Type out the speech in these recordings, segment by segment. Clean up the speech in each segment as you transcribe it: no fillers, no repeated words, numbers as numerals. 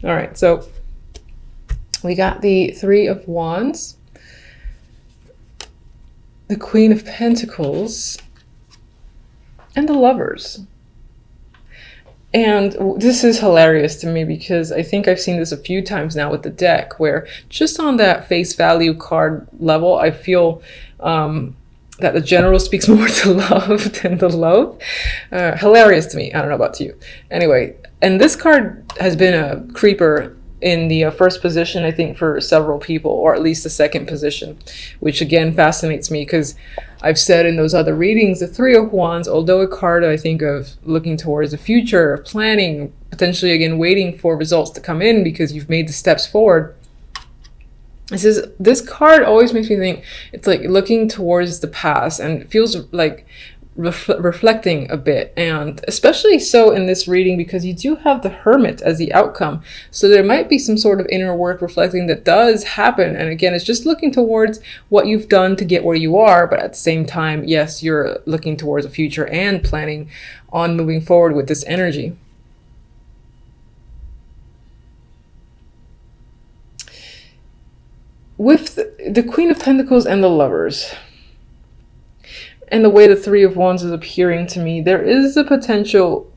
All right, so we got the Three of Wands, the Queen of Pentacles, and the Lovers. And this is hilarious to me because I think I've seen this a few times now with the deck, where just on that face value card level, I feel that the general speaks more to love than the loathe. Hilarious to me. I don't know about you. Anyway, and this card has been a creeper in the first position, I think, for several people, or at least the second position, which again fascinates me because I've said in those other readings, the Three of Wands, although a card I think of looking towards the future, planning, potentially again waiting for results to come in because you've made the steps forward. This card always makes me think it's like looking towards the past, and it feels like reflecting a bit, and especially so in this reading because you do have the Hermit as the outcome, so there might be some sort of inner work reflecting that does happen. And again, it's just looking towards what you've done to get where you are, but at the same time, yes, you're looking towards the future and planning on moving forward with this energy. With the Queen of Pentacles and the Lovers, and the way the Three of Wands is appearing to me, there is a potential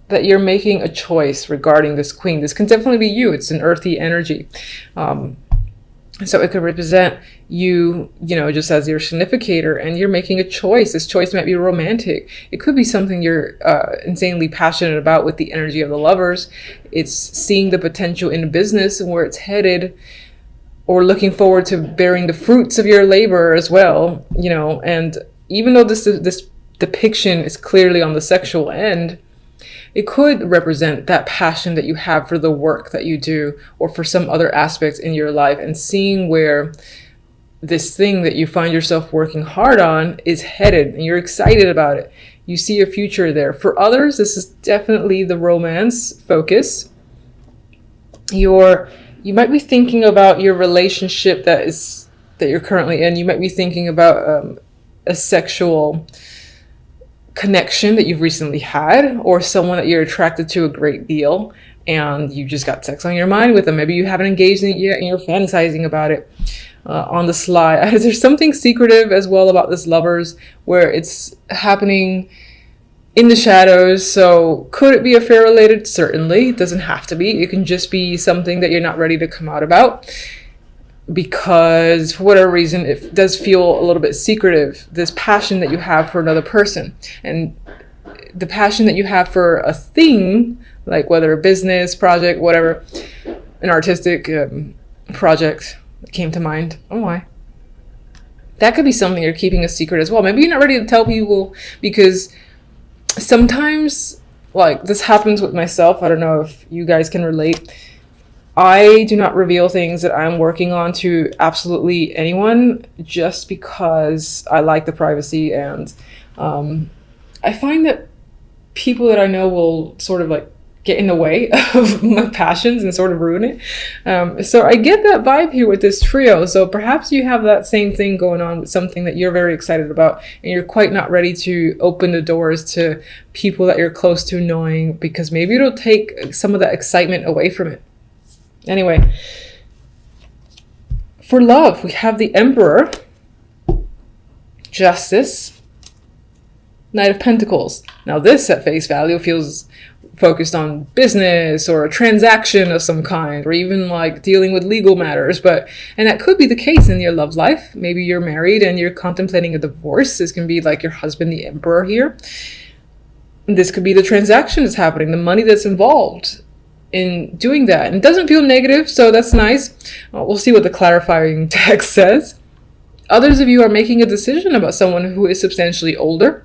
that you're making a choice regarding this Queen. This can definitely be you. It's an earthy energy. So it could represent you, just as your significator, and you're making a choice. This choice might be romantic. It could be something you're insanely passionate about with the energy of the Lovers. It's seeing the potential in business and where it's headed, or looking forward to bearing the fruits of your labor as well, and even though this depiction is clearly on the sexual end, it could represent that passion that you have for the work that you do or for some other aspects in your life, and seeing where this thing that you find yourself working hard on is headed and you're excited about it. You see a future there. For others, this is definitely the romance focus. You might be thinking about your relationship that you're currently in. You might be thinking about a sexual connection that you've recently had, or someone that you're attracted to a great deal, and you just got sex on your mind with them. Maybe you haven't engaged in it yet and you're fantasizing about it on the sly. There's something secretive as well about this Lovers, where it's happening in the shadows. So could it be affair related? Certainly. It doesn't have to be. It can just be something that you're not ready to come out about because for whatever reason it does feel a little bit secretive, this passion that you have for another person, and the passion that you have for a thing, like whether a business project, whatever, an artistic project that came to mind. Oh my. That could be something you're keeping a secret as well. Maybe you're not ready to tell people because sometimes, like, this happens with myself. I don't know if you guys can relate. I do not reveal things that I'm working on to absolutely anyone just because I like the privacy, and I find that people that I know will sort of like get in the way of my passions and sort of ruin it. So I get that vibe here with this trio. So perhaps you have that same thing going on with something that you're very excited about and you're quite not ready to open the doors to people that you're close to knowing, because maybe it'll take some of that excitement away from it. Anyway, for love, we have the Emperor, Justice, Knight of Pentacles. Now this at face value feels focused on business or a transaction of some kind, or even like dealing with legal matters, and that could be the case in your love life. Maybe you're married and you're contemplating a divorce. This can be like your husband, the Emperor here. This could be the transaction that's happening, the money that's involved in doing that. And it doesn't feel negative, so that's nice. We'll see what the clarifying text says. Others of you are making a decision about someone who is substantially older,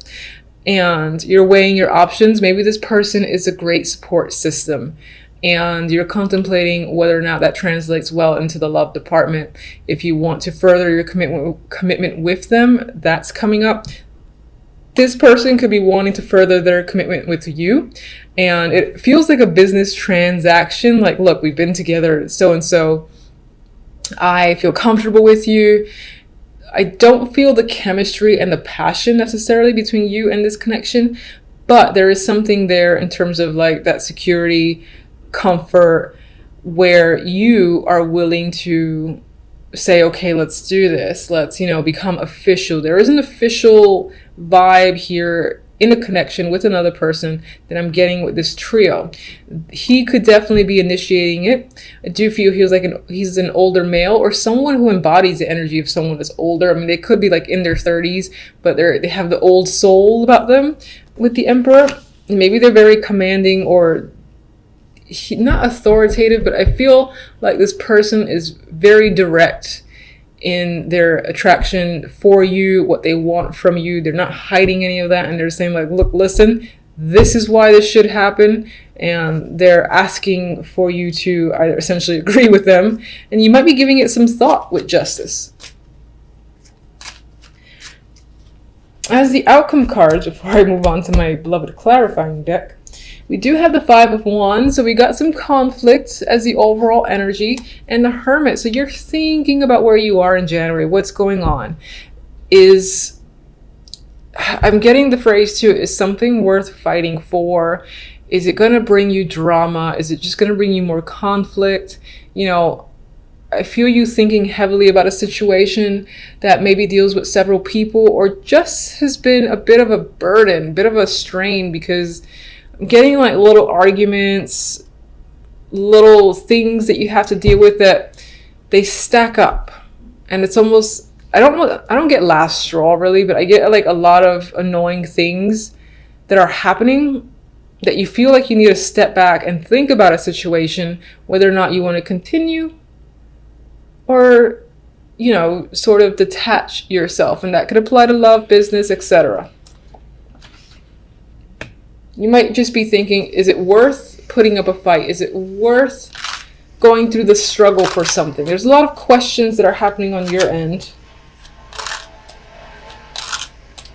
and you're weighing your options. Maybe this person is a great support system, and you're contemplating whether or not that translates well into the love department. If you want to further your commitment with them, that's coming up. This person could be wanting to further their commitment with you, and it feels like a business transaction. Like, look, we've been together so-and-so. I feel comfortable with you. I don't feel the chemistry and the passion necessarily between you and this connection, but there is something there in terms of like that security, comfort where you are willing to say, okay, let's do this. Let's, become official. There is an official vibe here in a connection with another person that I'm getting with this trio. He could definitely be initiating it. I do feel he's an older male, or someone who embodies the energy of someone that's older. I mean, they could be like in their 30s, but they have the old soul about them with the Emperor. Maybe they're very commanding or not authoritative, but I feel like this person is very direct in their attraction for you, what they want from you. They're not hiding any of that, and they're saying like, look, listen, this is why this should happen, and they're asking for you to either essentially agree with them, and you might be giving it some thought with justice. As the outcome cards, before I move on to my beloved clarifying deck, we do have the Five of Wands, so we got some conflict as the overall energy, and the Hermit. So you're thinking about where you are in January, what's going on. I'm getting the phrase too, is something worth fighting for? Is it going to bring you drama? Is it just going to bring you more conflict? I feel you thinking heavily about a situation that maybe deals with several people, or just has been a bit of a burden, a bit of a strain, because I'm getting like little arguments, little things that you have to deal with that they stack up, and it's almost, I don't get last straw really, but I get like a lot of annoying things that are happening that you feel like you need to step back and think about a situation, whether or not you want to continue or, sort of detach yourself. And that could apply to love, business, etc. You might just be thinking, is it worth putting up a fight? Is it worth going through the struggle for something? There's a lot of questions that are happening on your end.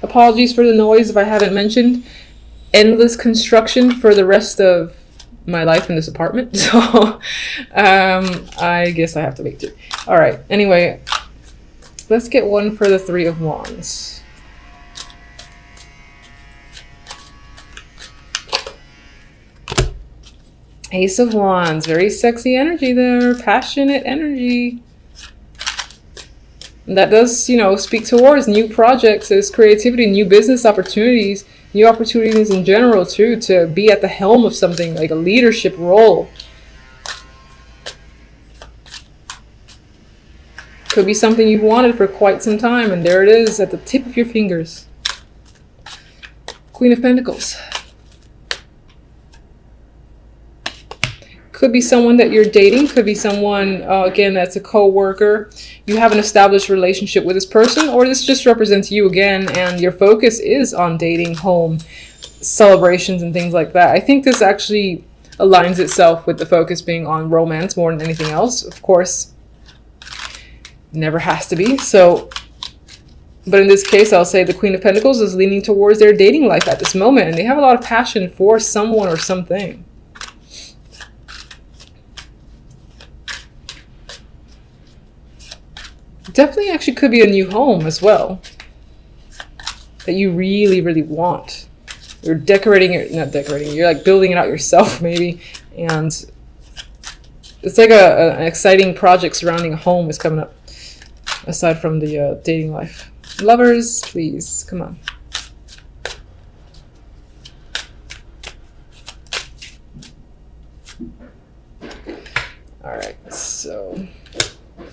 Apologies for the noise if I haven't mentioned. Endless construction for the rest of my life in this apartment. So I guess I have to wait too. All right. Anyway, let's get one for the Three of Wands. Ace of Wands, very sexy energy there, passionate energy. And that does, speak towards new projects, there's creativity, new business opportunities, new opportunities in general too, to be at the helm of something, like a leadership role. Could be something you've wanted for quite some time, and there it is at the tip of your fingers. Queen of Pentacles. Could be someone that you're dating, could be someone, again, that's a co-worker. You have an established relationship with this person, or this just represents you again, and your focus is on dating, home, celebrations, and things like that. I think this actually aligns itself with the focus being on romance more than anything else. Of course, never has to be. So, but in this case, I'll say the Queen of Pentacles is leaning towards their dating life at this moment, and they have a lot of passion for someone or something. Definitely actually could be a new home as well that you really, really want. You're decorating it, not decorating, you're like building it out yourself maybe. And it's like an exciting project surrounding a home is coming up, aside from the dating life. Lovers, please, come on. All right, so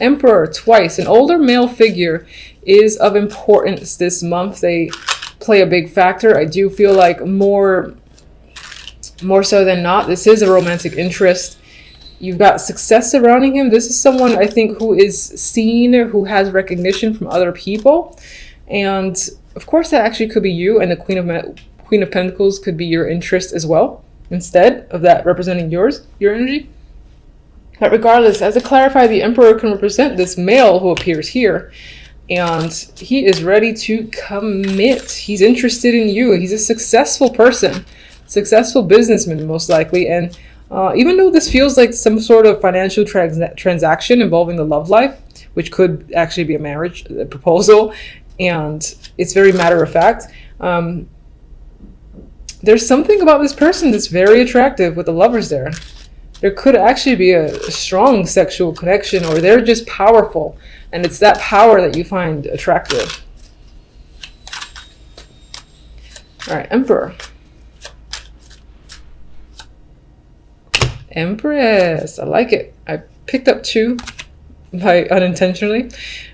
Emperor twice. An older male figure is of importance this month. They play a big factor. I do feel like more so than not, this is a romantic interest. You've got success surrounding him. This is someone I think who is seen, who has recognition from other people. And of course that actually could be you, and the Queen of Pentacles could be your interest as well, instead of that representing your energy. But regardless, as I clarify, the Emperor can represent this male who appears here. And he is ready to commit. He's interested in you. He's a successful person. Successful businessman, most likely. And even though this feels like some sort of financial transaction involving the love life, which could actually be a marriage proposal, and it's very matter of fact, there's something about this person that's very attractive with the lovers there. There could actually be a strong sexual connection, or they're just powerful, and it's that power that you find attractive. All right, Emperor. Empress, I like it. I picked up 2 by unintentionally.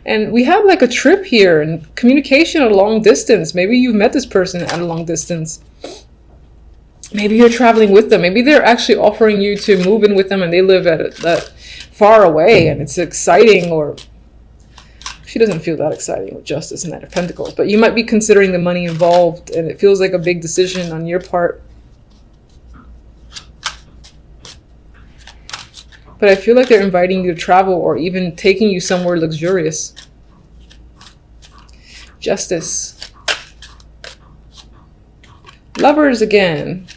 And we have like a trip here and communication at a long distance. Maybe you've met this person at a long distance. Maybe you're traveling with them. Maybe they're actually offering you to move in with them and they live at that far away and it's exciting, or she doesn't feel that exciting with Justice and Knight of Pentacles. But you might be considering the money involved and it feels like a big decision on your part. But I feel like they're inviting you to travel or even taking you somewhere luxurious. Justice. Lovers again.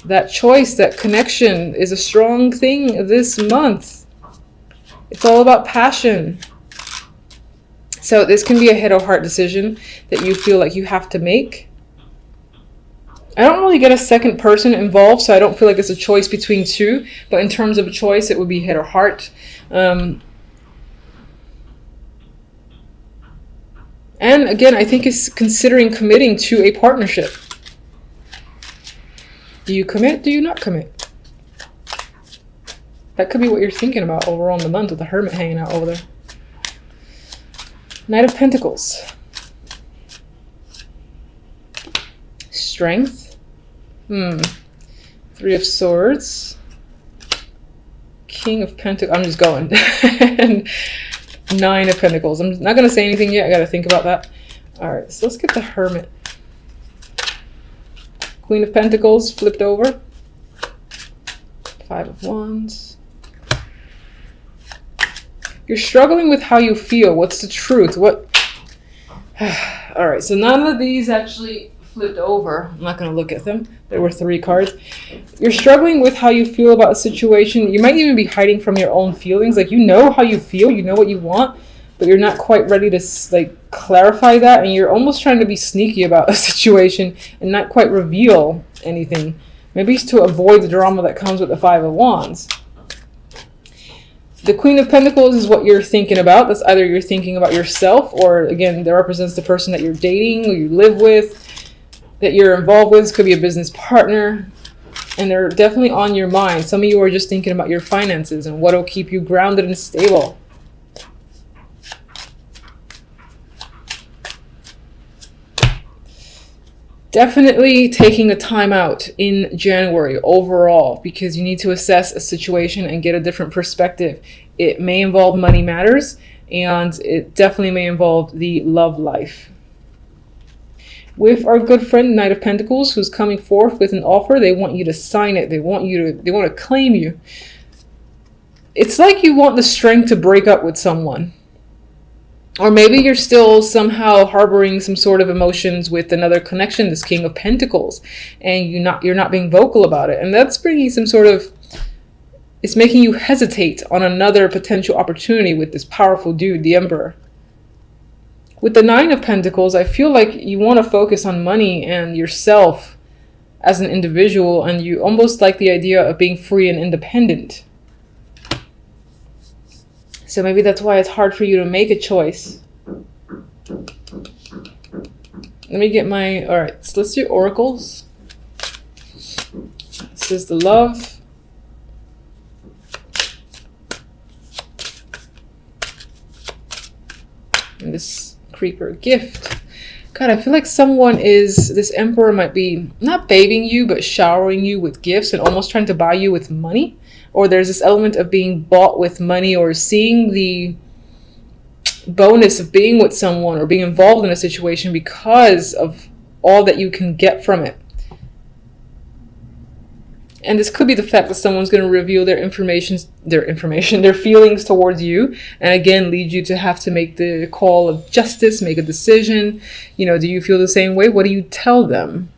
That choice, that connection is a strong thing this month. It's all about passion. So this can be a head or heart decision that you feel like you have to make. I don't really get a second person involved, so I don't feel like it's a choice between 2. But in terms of a choice, it would be head or heart. And again, I think it's considering committing to a partnership. Do you commit? Do you not commit? That could be what you're thinking about overall in the month with the Hermit hanging out over there. Knight of Pentacles. Strength. 3 of Swords. King of Pentacles. I'm just going. And 9 of Pentacles. I'm not going to say anything yet. I got to think about that. All right, so let's get the Hermit. Queen of Pentacles flipped over. 5 of Wands. You're struggling with how you feel. What's the truth? What? All right, so none of these actually flipped over. I'm not going to look at them. There were 3 cards. You're struggling with how you feel about a situation. You might even be hiding from your own feelings. Like, you know how you feel, you know what you want, but you're not quite ready to like clarify that, and you're almost trying to be sneaky about a situation and not quite reveal anything. Maybe it's to avoid the drama that comes with the 5 of Wands. The Queen of Pentacles is what you're thinking about. That's either you're thinking about yourself, or again, that represents the person that you're dating or you live with, that you're involved with. This could be a business partner, and they're definitely on your mind. Some of you are just thinking about your finances and what will keep you grounded and stable. Definitely taking a time out in January overall, because you need to assess a situation and get a different perspective. It may involve money matters, and it definitely may involve the love life. With our good friend Knight of Pentacles, who's coming forth with an offer, they want you to sign it. They want to claim you. It's like you want the strength to break up with someone. Or maybe you're still somehow harboring some sort of emotions with another connection, this King of Pentacles, and you're not being vocal about it. And that's bringing some sort of, it's making you hesitate on another potential opportunity with this powerful dude, the Emperor. With the 9 of Pentacles, I feel like you want to focus on money and yourself as an individual, and you almost like the idea of being free and independent. So maybe that's why it's hard for you to make a choice. Let me get my, all right, so let's do oracles. This is the Love. And this Creeper, Gift. God, I feel like this Emperor might be not babying you, but showering you with gifts and almost trying to buy you with money. Or there's this element of being bought with money, or seeing the bonus of being with someone or being involved in a situation because of all that you can get from it. And this could be the fact that someone's going to reveal their feelings towards you, and again lead you to have to make the call of justice, make a decision. You know, do you feel the same way? What do you tell them?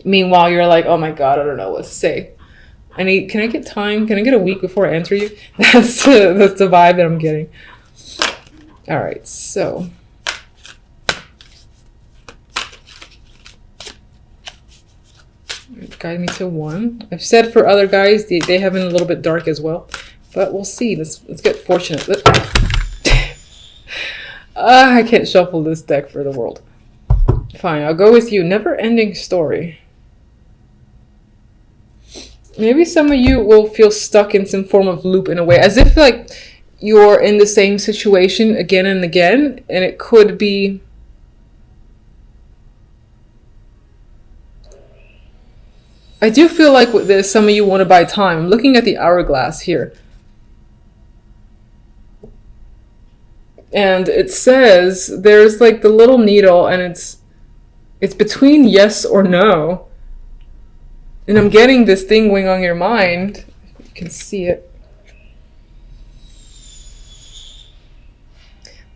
Meanwhile, you're like, oh my God, I don't know what to say. Can I get time? Can I get a week before I answer you? That's the vibe that I'm getting. All right, so. Guide me to 1. I've said for other guys, they have been a little bit dark as well. But we'll see. Let's get fortunate. I can't shuffle this deck for the world. Fine, I'll go with you. Never-ending story. Maybe some of you will feel stuck in some form of loop in a way, as if like you're in the same situation again and again, and it could be I do feel like with this, some of you want to buy time. I'm looking at the hourglass here. And it says there's like the little needle, and it's between yes or no. And I'm getting this thing going on your mind. You can see it.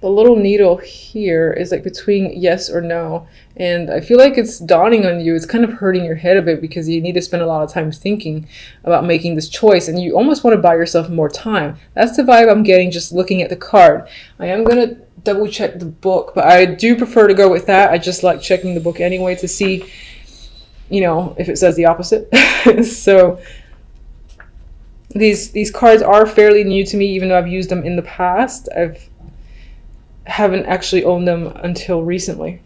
The little needle here is like between yes or no. And I feel like it's dawning on you. It's kind of hurting your head a bit because you need to spend a lot of time thinking about making this choice. And you almost want to buy yourself more time. That's the vibe I'm getting just looking at the card. I am going to double check the book, but I do prefer to go with that. I just like checking the book anyway to see, you know, if it says the opposite. So these cards are fairly new to me, even though I've used them in the past. Haven't actually owned them until recently.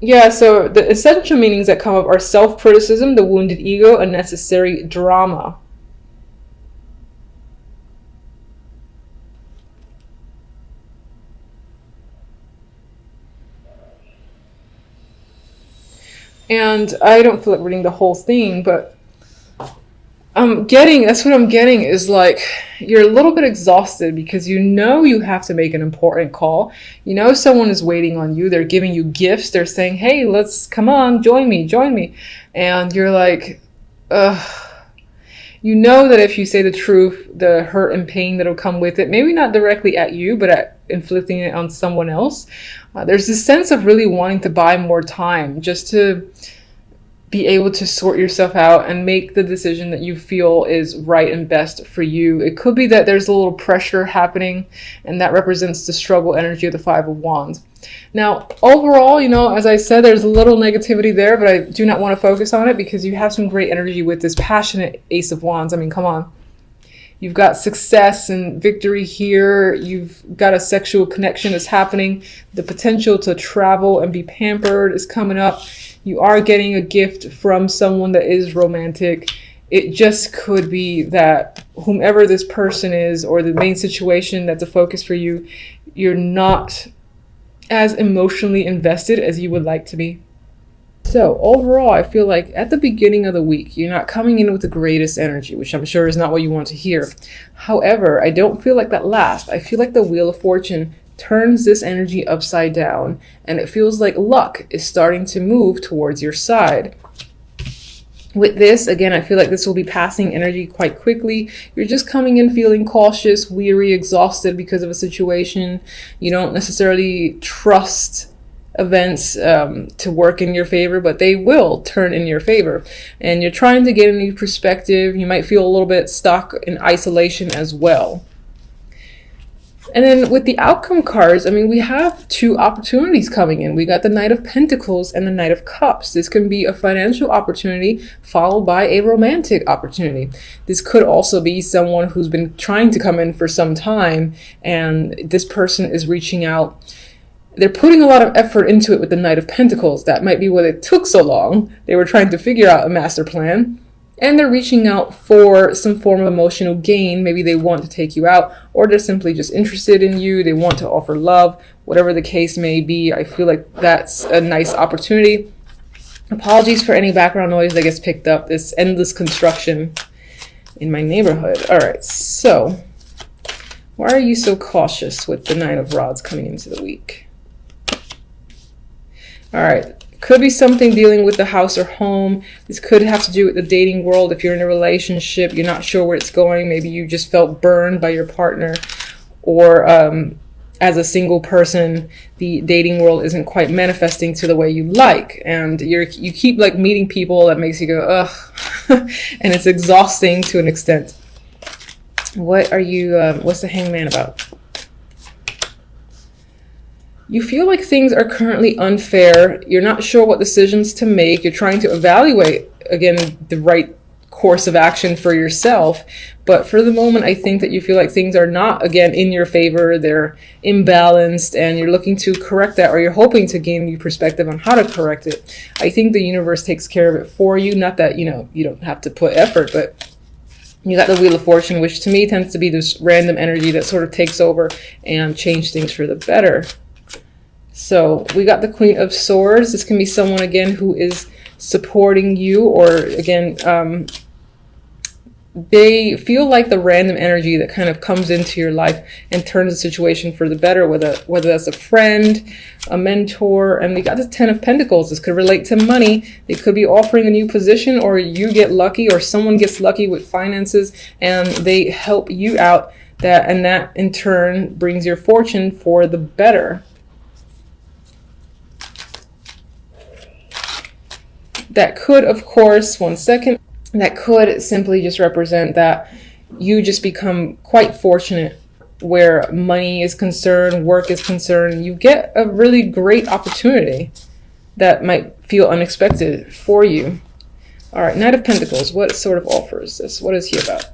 Yeah, so the essential meanings that come up are self-criticism, the wounded ego, unnecessary drama. And I don't feel like reading the whole thing, but that's what I'm getting is like, you're a little bit exhausted because you know you have to make an important call. You know someone is waiting on you. They're giving you gifts. They're saying, hey, come on, join me. And you're like, ugh. You know that if you say the truth, the hurt and pain that'll come with it, maybe not directly at you, but at inflicting it on someone else. There's this sense of really wanting to buy more time just to be able to sort yourself out and make the decision that you feel is right and best for you. It could be that there's a little pressure happening, and that represents the struggle energy of the Five of Wands. Now, overall, you know, as I said, there's a little negativity there, but I do not want to focus on it because you have some great energy with this passionate Ace of Wands. I mean, come on. You've got success and victory here. You've got a sexual connection that's happening. The potential to travel and be pampered is coming up. You are getting a gift from someone that is romantic. It just could be that whomever this person is, or the main situation that's a focus for you, you're not as emotionally invested as you would like to be. So overall, I feel like at the beginning of the week, you're not coming in with the greatest energy, which I'm sure is not what you want to hear. However, I don't feel like that lasts. I feel like the Wheel of Fortune turns this energy upside down, and it feels like luck is starting to move towards your side. With this, again, I feel like this will be passing energy quite quickly. You're just coming in feeling cautious, weary, exhausted because of a situation. You don't necessarily trust events to work in your favor, but they will turn in your favor. And you're trying to get a new perspective. You might feel a little bit stuck in isolation as well. And then with the outcome cards, I mean, we have two opportunities coming in. We got the Knight of Pentacles and the Knight of Cups. This can be a financial opportunity followed by a romantic opportunity. This could also be someone who's been trying to come in for some time, and this person is reaching out. They're putting a lot of effort into it with the Knight of Pentacles. That might be why it took so long. They were trying to figure out a master plan. And they're reaching out for some form of emotional gain. Maybe they want to take you out, or they're simply just interested in you. They want to offer love, whatever the case may be. I feel like that's a nice opportunity. Apologies for any background noise that gets picked up. This endless construction in my neighborhood. All right, so why are you so cautious with the Nine of Rods coming into the week? All right. Could be something dealing with the house or home. This could have to do with the dating world. If you're in a relationship, you're not sure where it's going. Maybe you just felt burned by your partner, or as a single person, the dating world isn't quite manifesting to the way you like, and you keep like meeting people that makes you go ugh, and it's exhausting to an extent. What are you? What's the Hangman about? You feel like things are currently unfair. You're not sure what decisions to make. You're trying to evaluate, again, the right course of action for yourself. But for the moment, I think that you feel like things are not, again, in your favor. They're imbalanced, and you're looking to correct that, or you're hoping to gain new perspective on how to correct it. I think the universe takes care of it for you. Not that, you don't have to put effort, but you got the Wheel of Fortune, which to me tends to be this random energy that sort of takes over and change things for the better. So we got the Queen of Swords. This can be someone, again, who is supporting you, or again, they feel like the random energy that kind of comes into your life and turns the situation for the better, whether that's a friend, a mentor. And we got the Ten of Pentacles. This could relate to money. They could be offering a new position, or you get lucky, or someone gets lucky with finances and they help you out, and that in turn brings your fortune for the better. That could, of course, one second, that could simply just represent that you just become quite fortunate where money is concerned, work is concerned. You get a really great opportunity that might feel unexpected for you. All right, Knight of Pentacles, what sort of offer is this? What is he about?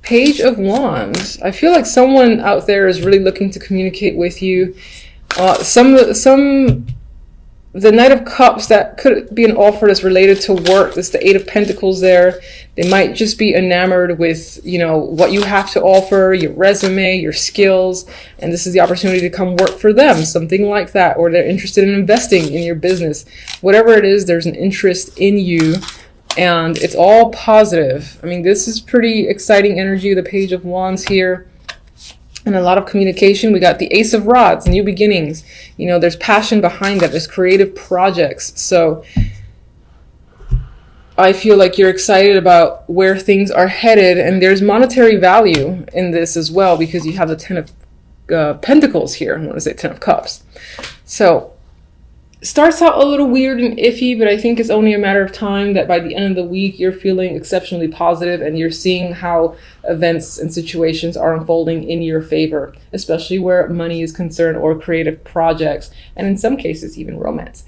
Page of Wands. I feel like someone out there is really looking to communicate with you. The Knight of Cups, that could be an offer that's related to work. There's the Eight of Pentacles there. They might just be enamored with, what you have to offer, your resume, your skills, and this is the opportunity to come work for them, something like that. Or they're interested in investing in your business. Whatever it is, there's an interest in you, and it's all positive. I mean, this is pretty exciting energy, the Page of Wands here. And a lot of communication. We got the Ace of Rods, new beginnings. There's passion behind that. There's creative projects. So I feel like you're excited about where things are headed. And there's monetary value in this as well, because you have the Ten of Pentacles here. I want to say Ten of Cups. So starts out a little weird and iffy, but I think it's only a matter of time that by the end of the week, you're feeling exceptionally positive and you're seeing how events and situations are unfolding in your favor, especially where money is concerned, or creative projects, and in some cases, even romance.